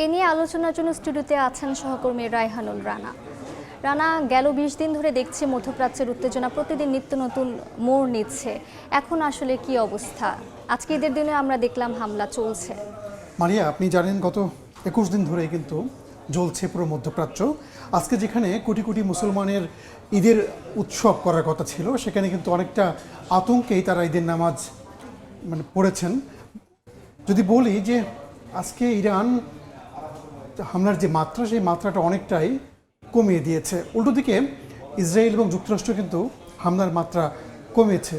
এ নিয়ে আলোচনার জন্য স্টুডিওতে আছেন সহকর্মী রায়হানুল রানা। রানা, গেল 20 দিন ধরে দেখছি মধ্যপ্রাচ্যের উত্তেজনা প্রতিদিন নিত্য নতুন মোড় নিচ্ছে। এখন আসলে কি অবস্থা? আজকে ঈদের দিনে আমরা দেখলাম হামলা চলছে। মারিয়া, আপনি জানেন গত 21 দিন ধরে কিন্তু জ্বলছে পুরো মধ্যপ্রাচ্য। আজকে যেখানে কোটি কোটি মুসলমানের ঈদের উৎসব করার কথা ছিল, সেখানে কিন্তু অনেকটা আতঙ্কেই তারা ঈদের নামাজ পড়েছেন। যদি বলি যে আজকে ইরান হামলার যে মাত্রা, সেই মাত্রাটা অনেকটাই কমিয়ে দিয়েছে। উল্টো দিকে ইসরায়েল এবং যুক্তরাষ্ট্র কিন্তু হামলার মাত্রা কমিয়েছে।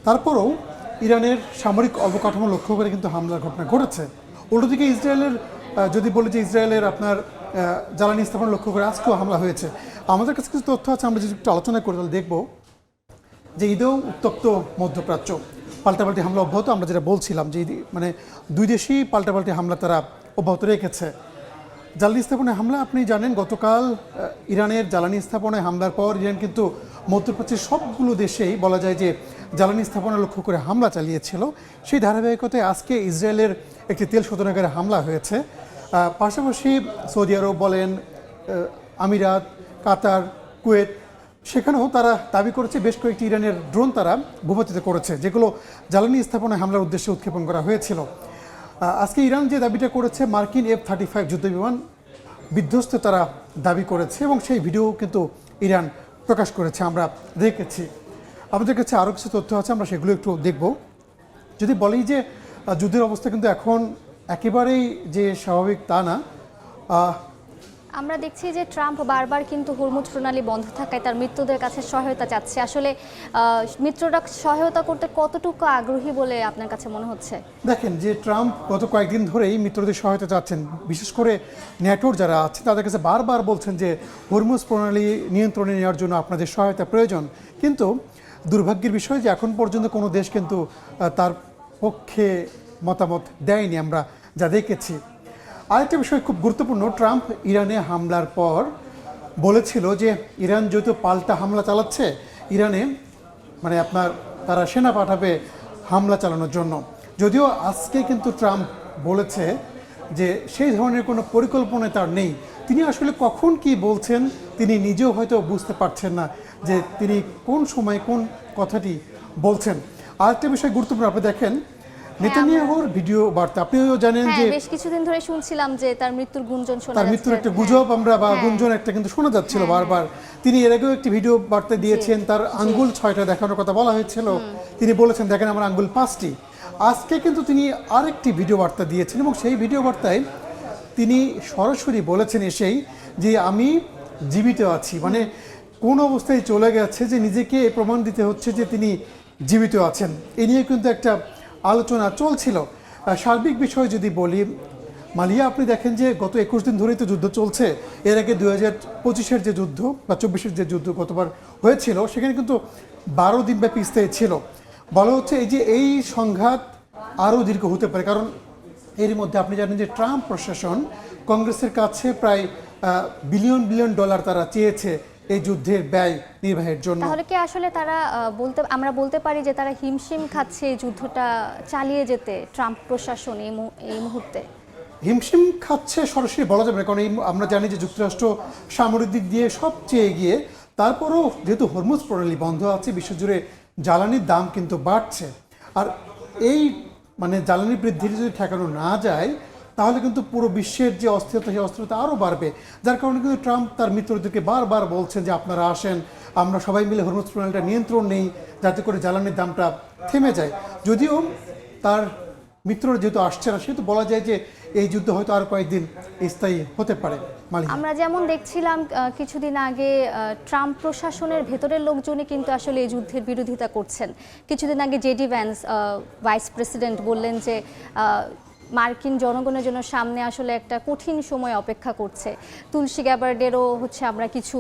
তারপরেও ইরানের সামরিক অবকাঠামো লক্ষ্য করে কিন্তু হামলার ঘটনা ঘটেছে। উল্টো দিকে ইসরায়েলের যদি বলি যে ইসরায়েলের আপনার জ্বালানি স্থাপন লক্ষ্য করে আজকেও হামলা হয়েছে। আমাদের কাছে কিছু তথ্য আছে, আমরা যদি একটু আলোচনা করি তাহলে দেখব যে ঈদেও উত্তপ্ত মধ্যপ্রাচ্য, পাল্টাপাল্টি হামলা অব্যাহত। আমরা যেটা বলছিলাম যে দুই দেশই পাল্টাপাল্টি হামলা তারা অব্যাহত রেখেছে। জ্বালানি স্থাপনায় হামলা, আপনি জানেন গতকাল ইরানের জ্বালানি স্থাপনায় হামলার পর ইরান কিন্তু মধ্যপ্রাচ্যের সবগুলো দেশেই বলা যায় যে জ্বালানি স্থাপনা লক্ষ্য করে হামলা চালিয়েছিল। সেই ধারাবাহিকতায় আজকে ইসরায়েলের একটি তেল শোধনাগারে হামলা হয়েছে। পাশাপাশি সৌদি আরব বলেন, আমিরাত, কাতার, কুয়েত, সেখানেও তারা দাবি করেছে বেশ কয়েকটি ইরানের ড্রোন তারা ভূপাতিত করেছে, যেগুলো জ্বালানি স্থাপনায় হামলার উদ্দেশ্যে উৎক্ষেপণ করা হয়েছিল। আজকে ইরান যে দাবিটা করেছে, মার্কিন F-35 যুদ্ধবিমান বিধ্বস্ত তারা দাবি করেছে এবং সেই ভিডিও কিন্তু ইরান প্রকাশ করেছে, আমরা দেখেছি। আমাদের কাছে আরও কিছু তথ্য আছে, আমরা সেগুলো একটু দেখব। যদি বলি যে যুদ্ধের অবস্থা কিন্তু এখন একেবারেই যে স্বাভাবিক তা না। আমরা দেখছি যে ট্রাম্প বারবার কিন্তু হরমুজ প্রণালী বন্ধ থাকায় তার মিত্রদের কাছে সহায়তা চাচ্ছে। আসলে মিত্ররা সহায়তা করতে কতটুকু আগ্রহী বলে আপনার কাছে মনে হচ্ছে? দেখেন যে ট্রাম্প গত কয়েকদিন ধরেই মিত্রদের সহায়তা চাচ্ছেন, বিশেষ করে ন্যাটোর যারা আছে তাদের কাছে বারবার বলছেন যে হরমুজ প্রণালী নিয়ন্ত্রণে নেওয়ার জন্য আপনাদের সহায়তা প্রয়োজন। কিন্তু দুর্ভাগ্যের বিষয় যে এখন পর্যন্ত কোনো দেশ কিন্তু তার পক্ষে মতামত দেয়নি, আমরা যা দেখেছি। আরেকটা বিষয় খুব গুরুত্বপূর্ণ, ট্রাম্প ইরানে হামলার পর বলেছিল যে ইরান যেহেতু পাল্টা হামলা চালাচ্ছে, ইরানে তারা সেনা পাঠাবে হামলা চালানোর জন্য। যদিও আজকে কিন্তু ট্রাম্প বলেছে যে সেই ধরনের কোনো পরিকল্পনা তার নেই। তিনি আসলে কখন কি বলছেন তিনি নিজেও হয়তো বুঝতে পারছেন না যে তিনি কোন সময় কোন কথাটি বলছেন। আরেকটা বিষয় গুরুত্বপূর্ণ, আপনি দেখেন নেতানিয়াহুর ভিডিও বার্তা, আপনিও জানেন যে বেশ কিছুদিন ধরে শুনছিলাম যে তার মৃত্যুর গুঞ্জন শোনা যাচ্ছে, তার মৃত্যুর একটা গুজব আমরা বা গুঞ্জন একটা কিন্তু শোনা যাচ্ছিল বারবার। তিনি এর আগেও একটি ভিডিও বার্তা দিয়েছেন, তার আঙ্গুল 6টা দেখানোর কথা বলা হয়েছিল, তিনি বলেছেন দেখেন আমার আঙ্গুল 5টি। আজকে কিন্তু তিনি আরেকটি ভিডিও বার্তা দিয়েছেন এবং সেই ভিডিও বার্তায় তিনি সরাসরি বলেছেন এসেই যে আমি জীবিত আছি, কোন অবস্থায় চলে গেছে যে নিজেকে প্রমাণ দিতে হচ্ছে যে তিনি জীবিত আছেন। এ নিয়ে কিন্তু একটা আলোচনা চলছিল। সার্বিক বিষয় যদি বলি মালিয়া, আপনি দেখেন যে গত 21 দিন ধরেই তো যুদ্ধ চলছে। এর আগে 2025-এর যে যুদ্ধ বা 24-এর যে যুদ্ধ গতবার হয়েছিল, সেখানে কিন্তু 12 দিন ব্যাপী স্থায়ী ছিল। বলা হচ্ছে এই সংঘাত আরও দীর্ঘ হতে পারে, কারণ এর মধ্যে আপনি জানেন যে ট্রাম্প প্রশাসন কংগ্রেসের কাছে প্রায় বিলিয়ন ডলার তারা চেয়েছে এই যুদ্ধের ব্যয় নির্বাহের জন্য। তাহলে কি আসলে তারা আমরা বলতে পারি যে তারা হিমশিম খাচ্ছে এই যুদ্ধটা চালিয়ে যেতে, ট্রাম্প প্রশাসন এই মুহূর্তে হিমশিম খাচ্ছে সরাসরি বলা যাবে না, কারণ আমরা জানি যে যুক্তরাষ্ট্র সামরিক দিক দিয়ে সবচেয়ে এগিয়ে। তারপরও যেহেতু হরমুজ প্রণালী বন্ধ আছে, বিশ্বজুড়ে জ্বালানির দাম কিন্তু বাড়ছে। আর এই জ্বালানি বৃদ্ধির যদি ঠেকানো না যায়, তাহলে কিন্তু পুরো বিশ্বের যে অস্থিরতা, সেই অস্থিরতা আরও বাড়বে। যার কারণে কিন্তু ট্রাম্প তার মিত্রদেরকে বারবার বলছেন যে আপনারা আসেন, আমরা সবাই মিলে হরমুজ প্রণালীটা নিয়ন্ত্রণ নেই, যাতে করে জ্বালানির দামটা থেমে যায়। যদিও তার মিত্ররা যেহেতু আসছে না, সেহেতু বলা যায় যে এই যুদ্ধ হয়তো আর কয়েকদিন স্থায়ী হতে পারে। আমরা যেমন দেখছিলাম কিছুদিন আগে ট্রাম্প প্রশাসনের ভেতরের লোকজনই কিন্তু আসলে এই যুদ্ধের বিরোধিতা করছেন। কিছুদিন আগে জেডি ভ্যান্স ভাইস প্রেসিডেন্ট বললেন যে মার্কিন জনগণের জন্য সামনে আসলে একটা কঠিন সময় অপেক্ষা করছে। তুলসী গ্যাবার্ডেরও আমরা কিছু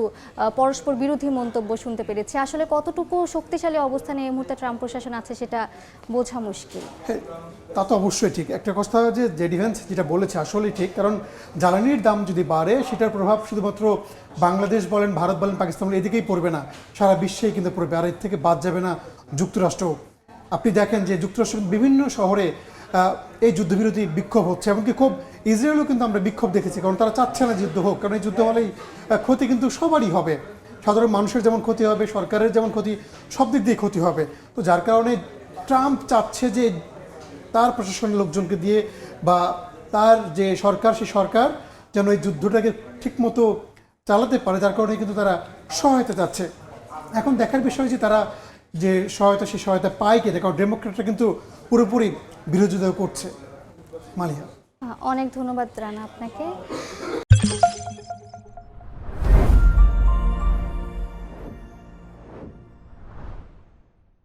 পরস্পর বিরোধী মন্তব্য শুনতে পেরেছি। আসলে কতটুকু শক্তিশালী অবস্থানে এই মুহূর্তে ট্রাম্প প্রশাসন আছে সেটা বোঝা মুশকিল। তা তো অবশ্যই ঠিক। একটা কথা যে জেডি ভ্যান্স যেটা বলেছে আসলেই ঠিক, কারণ জ্বালানির দাম যদি বাড়ে, সেটার প্রভাব শুধুমাত্র বাংলাদেশ বলেন, ভারত বলেন, পাকিস্তান বলেন, এদিকেই পড়বে না, সারা বিশ্বেই কিন্তু পড়বে। আর এর থেকে বাদ যাবে না যুক্তরাষ্ট্র। আপনি দেখেন যে যুক্তরাষ্ট্রের বিভিন্ন শহরে এই যুদ্ধবিরতি বিক্ষোভ হচ্ছে, এমনকি খুব ইসরায়েলও কিন্তু আমরা বিক্ষোভ দেখেছি, কারণ তারা চাচ্ছে না যুদ্ধ হোক, কারণ এই যুদ্ধ হলেই ক্ষতি কিন্তু সবারই হবে, সাধারণ মানুষের যেমন ক্ষতি হবে, সরকারের যেমন ক্ষতি, সব দিক দিয়ে ক্ষতি হবে। তো যার কারণে ট্রাম্প চাচ্ছে যে তার প্রশাসনের লোকজনকে দিয়ে বা তার যে সরকার, সেই সরকার যেন এই যুদ্ধটাকে ঠিকমতো চালাতে পারে, যার কারণে কিন্তু তারা সহায়তা চাচ্ছে। এখন দেখার বিষয় যে তারা যে সহায়তা, সেই সহায়তা পায় কিনা, কারণ ডেমোক্রেটরা কিন্তু পুরোপুরি বিরোধিতা করছে। মালিহা, অনেক ধন্যবাদ রানা আপনাকে।